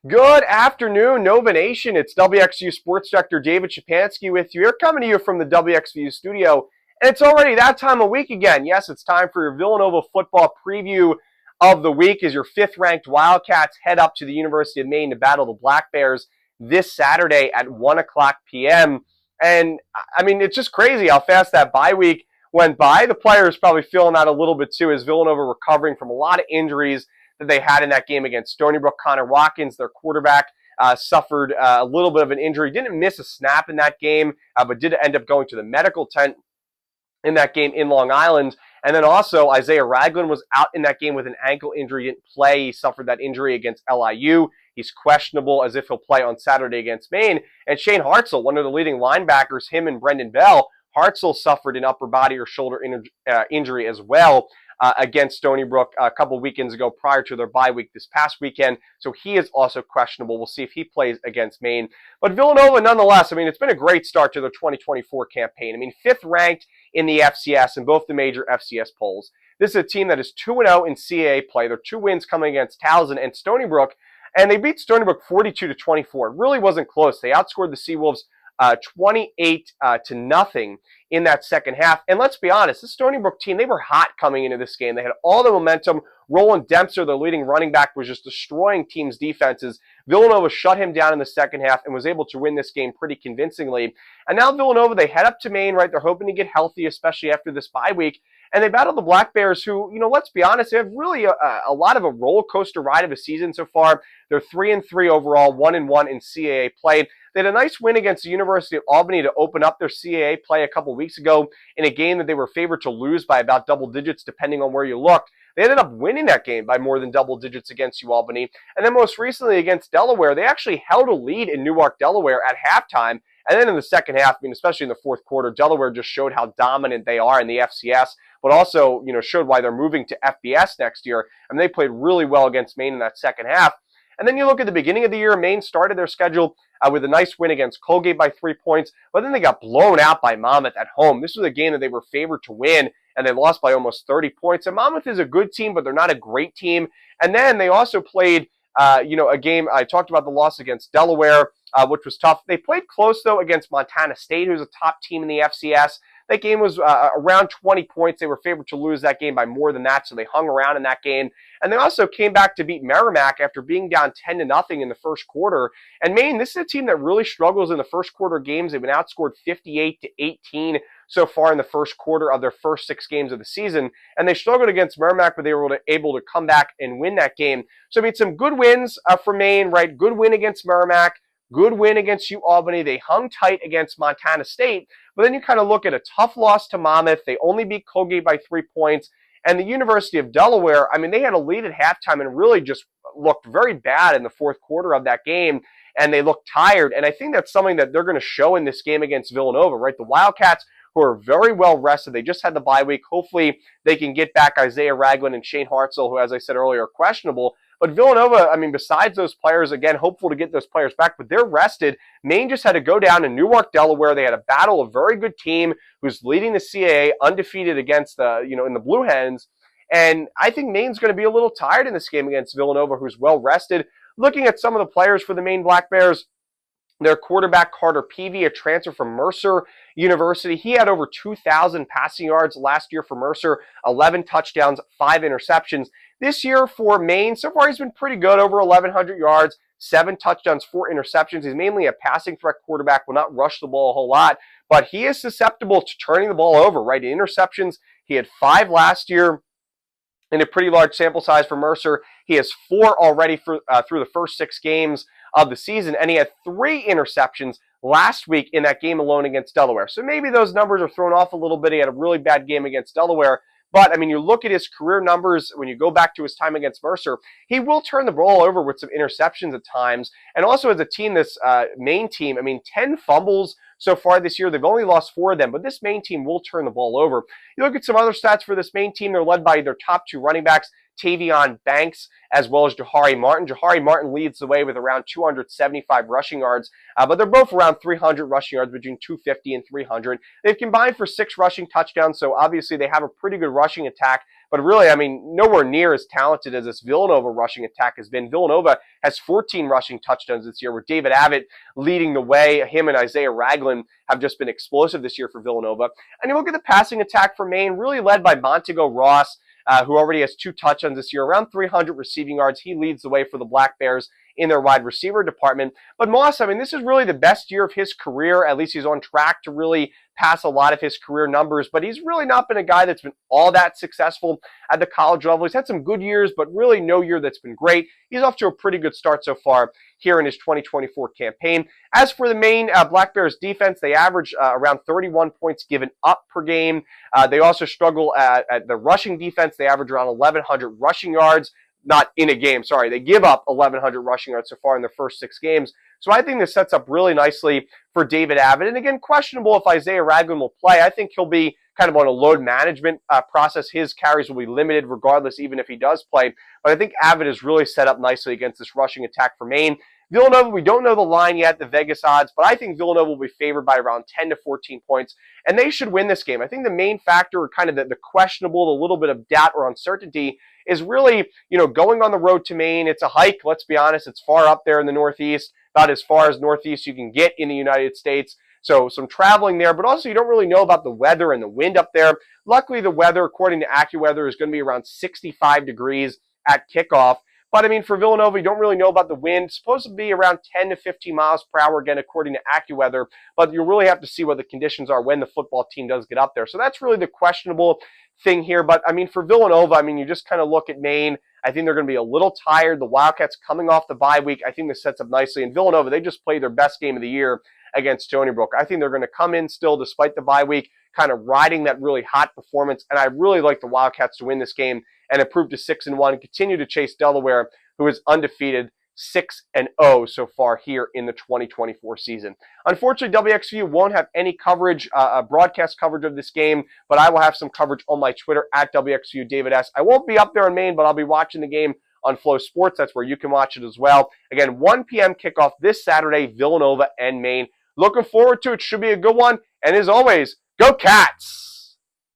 Good afternoon, Nova Nation. It's WXVU Sports Director David Szczepanski with you. We're coming to you from the WXVU studio, and it's already that time of week again. Yes, it's time for your Villanova football preview of the week as your fifth-ranked Wildcats head up to the University of Maine to battle the Black Bears this Saturday at 1 o'clock p.m. And, I mean, it's just crazy how fast that bye week went by. The players probably feeling that a little bit too as Villanova recovering from a lot of injuries that they had in that game against Stony Brook. Connor Watkins, their quarterback, suffered a little bit of an injury. Didn't miss a snap in that game, but did end up going to the medical tent in that game in Long Island. And then also Isaiah Ragland was out in that game with an ankle injury. Didn't play. He suffered that injury against LIU. He's questionable as if he'll play on Saturday against Maine. And Shane Hartzell, one of the leading linebackers, him and Brendan Bell, Hartzell suffered an upper body or shoulder injury as well against Stony Brook a couple weekends ago prior to their bye week this past weekend. So he is also questionable. We'll see if he plays against Maine. But Villanova, nonetheless, I mean, it's been a great start to their 2024 campaign. I mean, fifth ranked in the FCS in both the major FCS polls. This is a team that is 2-0 in CAA play. Their two wins coming against Towson and Stony Brook, and they beat Stony Brook 42-24. It really wasn't close. They outscored the Seawolves 28-0 in that second half. And let's be honest, this Stony Brook team, they were hot coming into this game. They had all the momentum. Roland Dempster, their leading running back, was just destroying teams' defenses. Villanova shut him down in the second half and was able to win this game pretty convincingly. And now Villanova, they head up to Maine, right? They're hoping to get healthy, especially after this bye week. And they battle the Black Bears, who, let's be honest, they have really a lot of a roller coaster ride of a season so far. They're 3-3 overall, 1-1 in CAA play. They had a nice win against the University of Albany to open up their CAA play a couple weeks ago in a game that they were favored to lose by about double digits, depending on where you looked. They ended up winning that game by more than double digits against UAlbany. And then most recently against Delaware, they actually held a lead in Newark, Delaware at halftime. And then in the second half, I mean, especially in the fourth quarter, Delaware just showed how dominant they are in the FCS, but also, showed why they're moving to FBS next year. I mean, they played really well against Maine in that second half. And then you look at the beginning of the year, Maine started their schedule with a nice win against Colgate by 3 points, but then they got blown out by Monmouth at home. This was a game that they were favored to win, and they lost by almost 30 points. And Monmouth is a good team, but they're not a great team. And then they also played, a game, I talked about the loss against Delaware, which was tough. They played close, though, against Montana State, who's a top team in the FCS. That game was around 20 points. They were favored to lose that game by more than that, so they hung around in that game. And they also came back to beat Merrimack after being down 10-0 in the first quarter. And Maine, this is a team that really struggles in the first quarter games. They've been outscored 58-18 so far in the first quarter of their first 6 games of the season. And they struggled against Merrimack, but they were able to come back and win that game. So, I mean, some good wins for Maine, right? Good win against Merrimack. Good win against UAlbany. They hung tight against Montana State. But then you kind of look at a tough loss to Monmouth. They only beat Colgate by 3 points. And the University of Delaware, I mean, they had a lead at halftime and really just looked very bad in the fourth quarter of that game. And they looked tired. And I think that's something that they're going to show in this game against Villanova, right? The Wildcats, who are very well rested. They just had the bye week. Hopefully they can get back Isaiah Ragland and Shane Hartzell, who, as I said earlier, are questionable. But Villanova, I mean, besides those players, again, hopeful to get those players back, but they're rested. Maine just had to go down to Newark, Delaware. They had a battle, a very good team who's leading the CAA, undefeated against the, in the Blue Hens. And I think Maine's going to be a little tired in this game against Villanova, who's well rested. Looking at some of the players for the Maine Black Bears, their quarterback, Carter Peavy, a transfer from Mercer University. He had over 2,000 passing yards last year for Mercer, 11 touchdowns, 5 interceptions. This year for Maine, so far he's been pretty good, over 1,100 yards, 7 touchdowns, 4 interceptions. He's mainly a passing threat quarterback, will not rush the ball a whole lot, but he is susceptible to turning the ball over, right? Interceptions, he had 5 last year in a pretty large sample size for Mercer. He has 4 already through the first 6 games of the season, and he had 3 interceptions last week in that game alone against Delaware. So maybe those numbers are thrown off a little bit. He had a really bad game against Delaware. But, I mean, you look at his career numbers, when you go back to his time against Mercer, he will turn the ball over with some interceptions at times. And also as a team, this Maine team, I mean, 10 fumbles so far this year. They've only lost 4 of them, but this Maine team will turn the ball over. You look at some other stats for this Maine team, they're led by their top 2 running backs, Tavion Banks, as well as Jahari Martin. Jahari Martin leads the way with around 275 rushing yards, but they're both around 300 rushing yards, between 250 and 300. They've combined for 6 rushing touchdowns, so obviously they have a pretty good rushing attack, But really, I mean, nowhere near as talented as this Villanova rushing attack has been. Villanova has 14 rushing touchdowns this year, with David Abbott leading the way. Him and Isaiah Ragland have just been explosive this year for Villanova. And you look at the passing attack for Maine, really led by Montego Ross, who already has 2 touchdowns this year, around 300 receiving yards. He leads the way for the Black Bears in their wide receiver department. But Moss, I mean, this is really the best year of his career. At least he's on track to really pass a lot of his career numbers, but he's really not been a guy that's been all that successful at the college level. He's had some good years, but really no year that's been great. He's off to a pretty good start so far here in his 2024 campaign. As for the Maine Black Bears defense, they average around 31 points given up per game. They also struggle at the rushing defense. They average around 1,100 rushing yards. Not in a game, sorry. They give up 1,100 rushing yards so far in their first 6 games. So I think this sets up really nicely for David Abbott. And again, questionable if Isaiah Ragland will play. I think he'll be kind of on a load management process. His carries will be limited regardless, even if he does play. But I think Abbott is really set up nicely against this rushing attack for Maine. Villanova, we don't know the line yet, the Vegas odds, but I think Villanova will be favored by around 10 to 14 points, and they should win this game. I think the main factor, or kind of the questionable, the little bit of doubt or uncertainty, is really, going on the road to Maine. It's a hike, let's be honest. It's far up there in the Northeast, about as far as Northeast you can get in the United States. So some traveling there, but also you don't really know about the weather and the wind up there. Luckily, the weather, according to AccuWeather, is going to be around 65 degrees at kickoff. But, I mean, for Villanova, you don't really know about the wind. It's supposed to be around 10 to 15 miles per hour, again, according to AccuWeather. But you'll really have to see what the conditions are when the football team does get up there. So that's really the questionable thing here. But, I mean, for Villanova, I mean, you just kind of look at Maine. I think they're going to be a little tired. The Wildcats coming off the bye week, I think this sets up nicely. And Villanova, they just played their best game of the year against Stony Brook. I think they're going to come in still, despite the bye week, kind of riding that really hot performance. And I really like the Wildcats to win this game and improve to 6-1 and continue to chase Delaware, who is undefeated 6-0 so far here in the 2024 season. Unfortunately, WXVU won't have any coverage, broadcast coverage of this game, but I will have some coverage on my Twitter at WXVU David S. I won't be up there in Maine, but I'll be watching the game on Flow Sports. That's where you can watch it as well. Again, 1 p.m. kickoff this Saturday, Villanova and Maine. Looking forward to it. Should be a good one. And as always, go Cats!